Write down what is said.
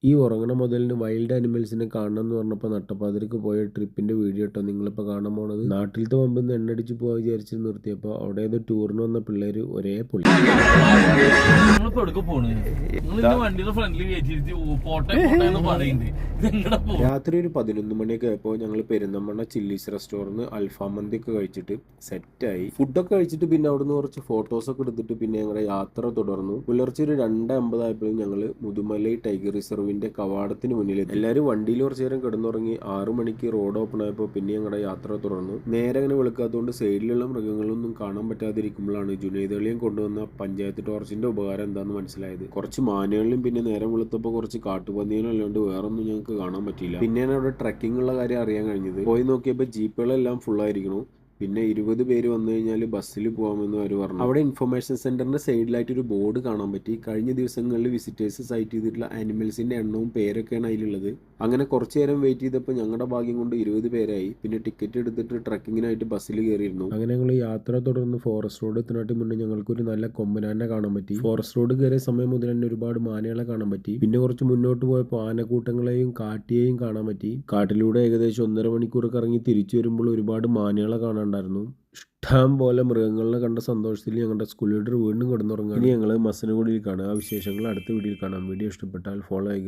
ഈ ഉറങ്ങണ മുതലിന് വൈൽഡ് ആനിമൽസിനെ കാണണം എന്ന് പറഞ്ഞപ്പോൾ നട്ടപ്പാതിരക്ക് പോയ ട്രിപ്പിന്റെ വീഡിയോ കേട്ടോ നിങ്ങളിപ്പോൾ കാണാൻ പോണത്. നാട്ടിലത്തെ മുമ്പിൽ നിന്ന് എണ്ണടിച്ച് പോകാൻ വിചാരിച്ച് നിർത്തിയപ്പോൾ അവിടെ ഏതോ ടൂറിന് വന്ന പിള്ളേര് ഒരേ പൊളി. രാത്രി ഒരു 11 മണിയൊക്കെ ആയപ്പോൾ ഞങ്ങൾ പെരുന്തമണ്ണ ചില്ലീസ് റെസ്റ്റോറന്റ് അൽഫാം മന്തി ഒക്കെ കഴിച്ചിട്ട് സെറ്റായി. ഫുഡൊക്കെ കഴിച്ചിട്ട് പിന്നെ അവിടുന്ന് കുറച്ച് ഫോട്ടോസൊക്കെ എടുത്തിട്ട് പിന്നെ ഞങ്ങളുടെ യാത്ര തുടർന്നു. പുലർച്ചെ ഒരു 2:50 ആയപ്പോഴും ഞങ്ങൾ മുതുമലൈ ടൈഗർ റിസർവിന്റെ കവാടത്തിന് മുന്നിലെത്തി. എല്ലാവരും വണ്ടിയിൽ കുറച്ചു നേരം കിടന്നുറങ്ങി. 6 മണിക്ക് റോഡ് ഓപ്പൺ ആയപ്പോൾ പിന്നെ ഞങ്ങളുടെ യാത്ര തുടർന്നു. നേരെ അങ്ങനെ വെളുക്കാത്തതുകൊണ്ട് സൈഡിലുള്ള മൃഗങ്ങളൊന്നും കാണാൻ പറ്റാതിരിക്കുമ്പോഴാണ് ജുനൈദ് അളിയൻ കൊണ്ടുവന്ന പഞ്ചായത്ത് ടോർച്ചിന്റെ ഉപകാരം എന്താണെന്ന് മനസ്സിലായത്. കുറച്ച് മാനുകളിലും പിന്നെ നേരം വെളുത്തപ്പോൾ കുറച്ച് കാട്ടുപന്നികളും അല്ലാണ്ട് വേറൊന്നും ഞങ്ങൾക്ക് കാണാൻ പറ്റിയില്ല. പിന്നെയാണ് അവിടെ ട്രക്കിംഗ് ഉള്ള കാര്യം അറിയാൻ കഴിഞ്ഞത്. പോയി നോക്കിയപ്പോൾ ജീപ്പുകളെല്ലാം ഫുള്ളായിരിക്കണം. പിന്നെ 20 പേര് വന്നു കഴിഞ്ഞാൽ ബസ്സിൽ പോകാമെന്ന് അവർ പറഞ്ഞു. അവിടെ ഇൻഫർമേഷൻ സെന്ററിന്റെ സൈഡിലായിട്ട് ഒരു ബോർഡ് കാണാൻ പറ്റി. കഴിഞ്ഞ ദിവസങ്ങളിൽ വിസിറ്റേഴ്സ് സൈറ്റ് ചെയ്തിട്ടുള്ള ആനിമൽസിന്റെ എണ്ണവും പേരൊക്കെയാണ് അതിലുള്ളത്. അങ്ങനെ കുറച്ചു നേരം വെയിറ്റ് ചെയ്തപ്പോൾ ഞങ്ങളുടെ ഭാഗ്യം കൊണ്ട് 20 പേരായി. പിന്നെ ടിക്കറ്റ് എടുത്തിട്ട് ട്രക്കിങ്ങിനായിട്ട് ബസ്സിൽ കയറിയിരുന്നു. അങ്ങനെ ഞങ്ങൾ യാത്ര തുടർന്ന് ഫോറസ്റ്റ് റോഡ് എത്തുന്നതിന് മുന്നേ ഞങ്ങൾക്കൊരു നല്ല കൊമ്പനാനെ കാണാൻ പറ്റി. ഫോറസ്റ്റ് റോഡ് കയറിയ സമയം മുതൽ തന്നെ ഒരുപാട് മാനുകളെ കാണാൻ പറ്റി. പിന്നെ കുറച്ച് മുന്നോട്ട് പോയപ്പോൾ ആനക്കൂട്ടങ്ങളെയും കാട്ടിയെയും കാണാൻ പറ്റി. കാട്ടിലൂടെ ഏകദേശം 1.5 മണിക്കൂർ കറങ്ങി തിരിച്ചു വരുമ്പോൾ ഒരുപാട് മാനുകളെ കാണാനുണ്ടായിരുന്നു. ഇഷ്ടം പോലെ മൃഗങ്ങളെ കണ്ട സന്തോഷത്തിൽ ഞങ്ങളുടെ സ്കൂൾ ലീഡർ വീണ്ടും കിടന്നുറങ്ങുകയാണ്. ഇനി ഞങ്ങൾ മസനഗുഡിയിൽ കാണാം. ആ വിശേഷങ്ങൾ അടുത്ത വീഡിയോയിൽ കാണാം. വീഡിയോ ഇഷ്ടപ്പെട്ടാൽ ഫോളോ ചെയ്യുക.